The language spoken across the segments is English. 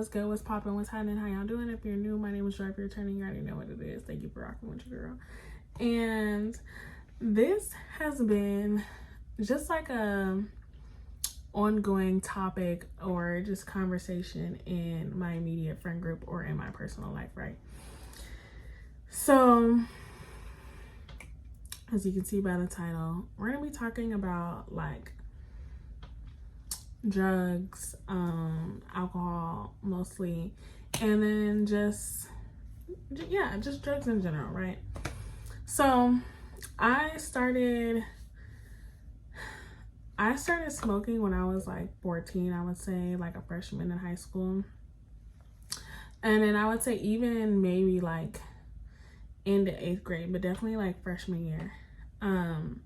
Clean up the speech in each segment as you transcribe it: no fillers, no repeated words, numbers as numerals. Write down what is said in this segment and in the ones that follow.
what's good, what's popping, what's happening, how y'all doing? If you're new, my name is Joy. If you're returning, you already know what it is. Thank you for rocking with your girl. And this has been just like a ongoing topic or just conversation in my immediate friend group or in my personal life, right? So, as you can see by the title, we're gonna be talking about like drugs, alcohol mostly, and then just drugs in general, right? So I started smoking when I was like 14, I would say, like a freshman in high school. And then I would say even maybe like in the 8th grade, but definitely like freshman year. And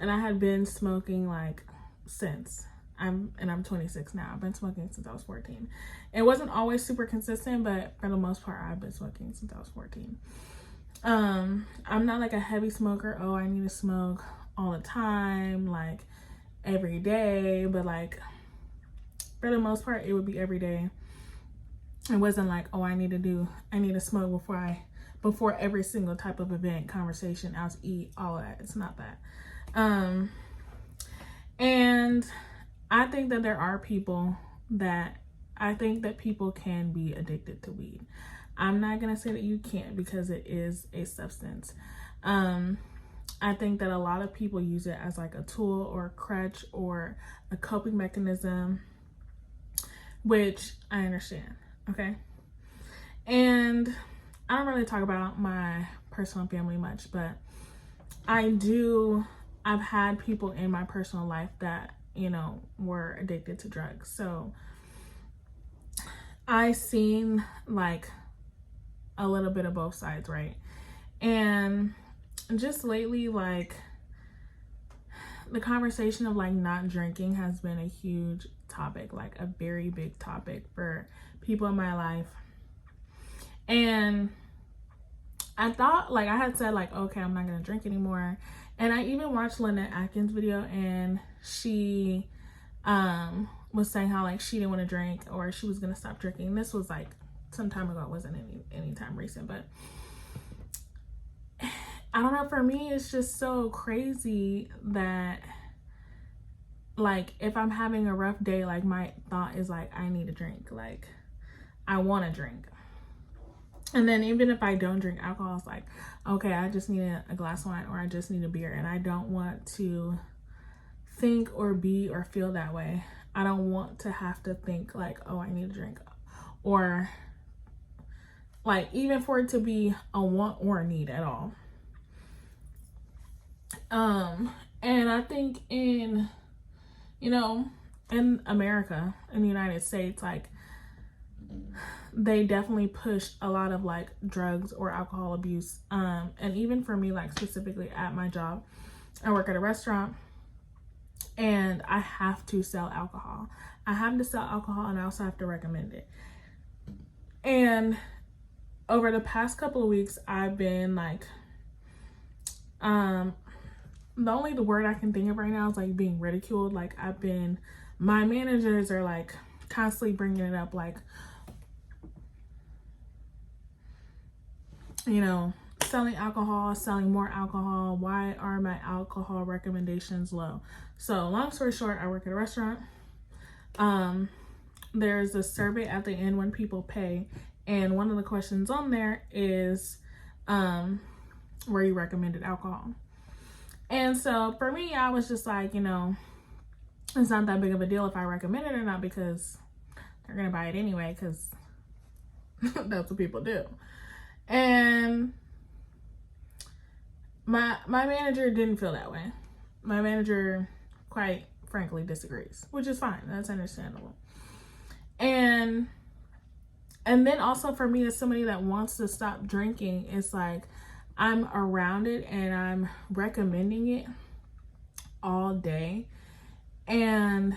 I had been smoking like since. I'm 26 now. I've been smoking since I was 14. It wasn't always super consistent, but for the most part, I've been smoking since I was 14. I'm not like a heavy smoker. Oh, I need to smoke all the time, like every day, but like for the most part, it would be every day. It wasn't like, oh, I need to smoke before every single type of event, conversation, out to eat, all of that. It's not that. And I think that there are people that people can be addicted to weed. I'm not going to say that you can't, because it is a substance. I think that a lot of people use it as like a tool or a crutch or a coping mechanism, which I understand, okay? And I don't really talk about my personal family much, but I've had people in my personal life that, you know, were addicted to drugs. So I seen like a little bit of both sides, right? And just lately, like the conversation of like not drinking has been a huge topic, like a very big topic for people in my life. And I thought, like I had said, like, okay, I'm not gonna drink anymore. And I even watched Lynette Atkins' video, and she was saying how like she didn't want to drink, or she was gonna stop drinking. This was like some time ago. It wasn't any time recent, but I don't know, for me it's just so crazy that like if I'm having a rough day, like my thought is like, I need to drink, like I want to drink. And then even if I don't drink alcohol, it's like, okay, I just need a glass of wine, or I just need a beer, and I don't want to think or be or feel that way. I don't want to have to think like, oh, I need to drink, or like even for it to be a want or a need at all. And I think in America, in the United States, like they definitely push a lot of like drugs or alcohol abuse. And even for me, like specifically at my job, I work at a restaurant and I have to sell alcohol. I have to sell alcohol, and I also have to recommend it. And over the past couple of weeks, I've been like, the word I can think of right now is like being ridiculed. Like my managers are like constantly bringing it up, like, you know, selling more alcohol. Why are my alcohol recommendations low? So long story short, I work at a restaurant. There's a survey at the end when people pay, and one of the questions on there is where you recommended alcohol. And so for me, I was just like, you know, it's not that big of a deal if I recommend it or not, because they're gonna buy it anyway, because that's what people do. And my manager didn't feel that way. My manager, quite frankly, disagrees, which is fine. That's understandable. And then also for me, as somebody that wants to stop drinking, it's like I'm around it and I'm recommending it all day. And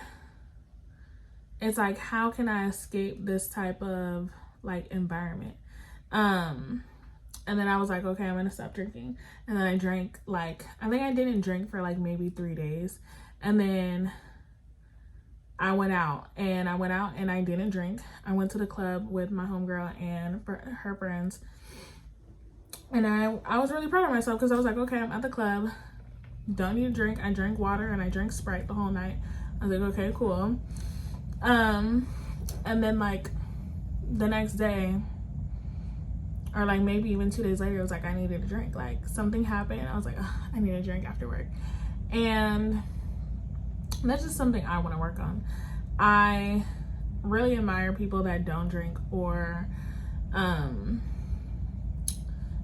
it's like, how can I escape this type of like environment? And then I was like, okay, I'm gonna stop drinking. And then I drank, like, I think I didn't drink for like maybe 3 days. And then I went out and I didn't drink. I went to the club with my homegirl and her friends. And I was really proud of myself because I was like, okay, I'm at the club. Don't need to drink. I drank water and I drank Sprite the whole night. I was like, okay, cool. And then like the next day, or like maybe even 2 days later, it was like I needed a drink. Like something happened. I was like, oh, I need a drink after work. And that's just something I want to work on. I really admire people that don't drink, or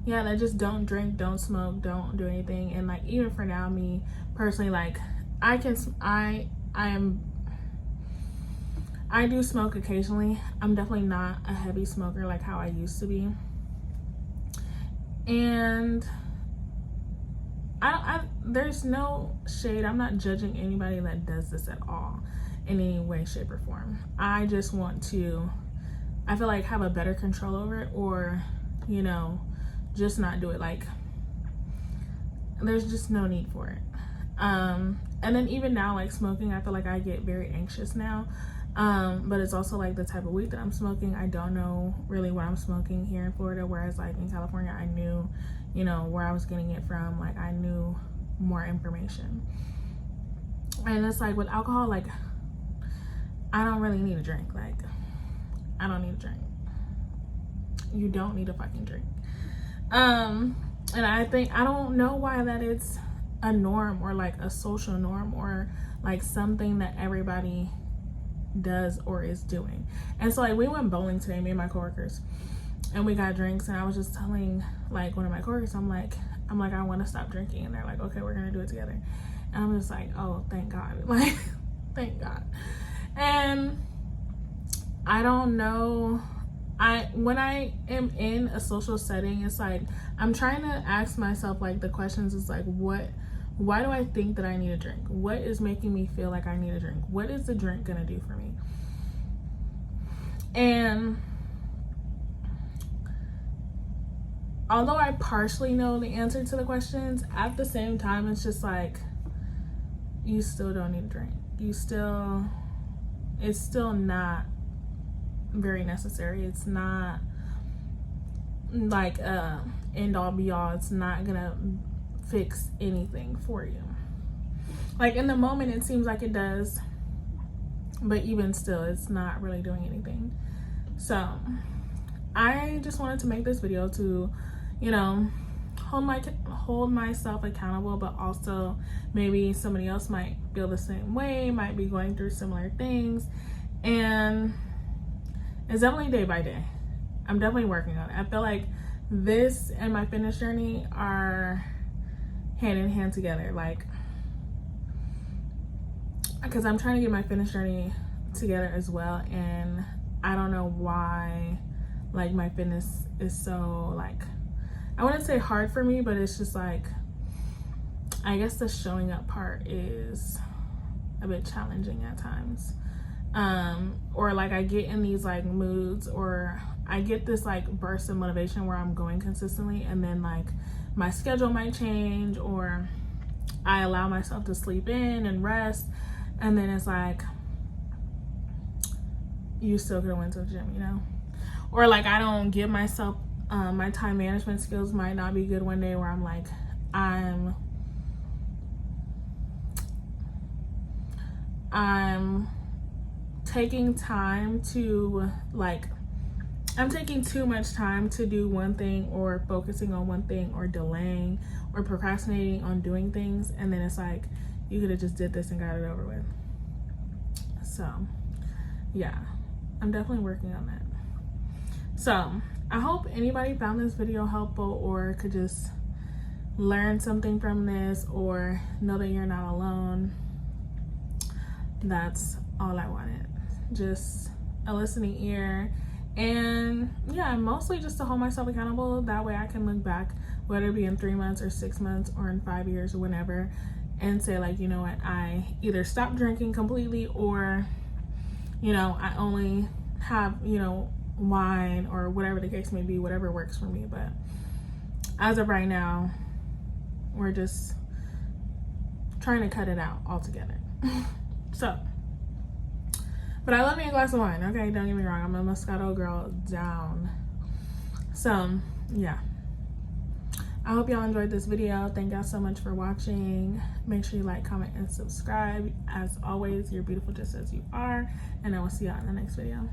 yeah, that just don't drink, don't smoke, don't do anything. And like even for now, me personally, like I do smoke occasionally. I'm definitely not a heavy smoker like how I used to be. And there's no shade. I'm not judging anybody that does this at all in any way, shape, or form. I just want to, I feel like, have a better control over it, or, you know, just not do it. Like, there's just no need for it. And then even now, like smoking, I feel like I get very anxious now. But it's also like the type of weed that I'm smoking. I don't know really what I'm smoking here in Florida, whereas like in California, I knew, you know, where I was getting it from. Like I knew more information. And it's like with alcohol, like I don't really need a drink. Like I don't need a drink. You don't need a fucking drink. And I don't know why that it's a norm, or like a social norm, or like something that everybody does or is doing. And so like we went bowling today, me and my coworkers, and we got drinks, and I was just telling like one of my coworkers, I'm like I want to stop drinking, and they're like, okay, we're gonna do it together. And I'm just like, oh, thank God. Like thank God. And I don't know, when I am in a social setting, it's like I'm trying to ask myself like the questions is like, why do I think that I need a drink? What is making me feel like I need a drink? What is the drink gonna do for me? And although I partially know the answer to the questions, at the same time, it's just like, you still don't need a drink. It's still not very necessary. It's not like end all be all. It's not gonna fix anything for you. Like in the moment it seems like it does, but even still it's not really doing anything. So I just wanted to make this video to, you know, hold myself accountable, but also maybe somebody else might feel the same way, might be going through similar things. And it's definitely day by day. I'm definitely working on it. I feel like this and my fitness journey are hand in hand together, like, because I'm trying to get my fitness journey together as well. And I don't know why like my fitness is so, like, I wouldn't say hard for me, but it's just like, I guess the showing up part is a bit challenging at times. Or like I get in these like moods, or I get this like burst of motivation where I'm going consistently, and then like my schedule might change, or I allow myself to sleep in and rest, and then it's like, you still could have went to the gym, you know? Or like I don't give myself, my time management skills might not be good one day, where I'm like, I'm taking time to like, I'm taking too much time to do one thing, or focusing on one thing, or delaying or procrastinating on doing things. And then it's like, you could have just did this and got it over with. So yeah, I'm definitely working on that. So I hope anybody found this video helpful, or could just learn something from this, or know that you're not alone. That's all I wanted. Just a listening ear. And yeah, mostly just to hold myself accountable. That way I can look back, whether it be in 3 months or 6 months or in 5 years or whenever, and say like, you know what, I either stopped drinking completely, or, you know, I only have, you know, wine, or whatever the case may be, whatever works for me. But as of right now, we're just trying to cut it out altogether. So But I love me a glass of wine, okay? Don't get me wrong. I'm a Moscato girl down. So, yeah. I hope y'all enjoyed this video. Thank y'all so much for watching. Make sure you like, comment, and subscribe. As always, you're beautiful just as you are. And I will see y'all in the next video.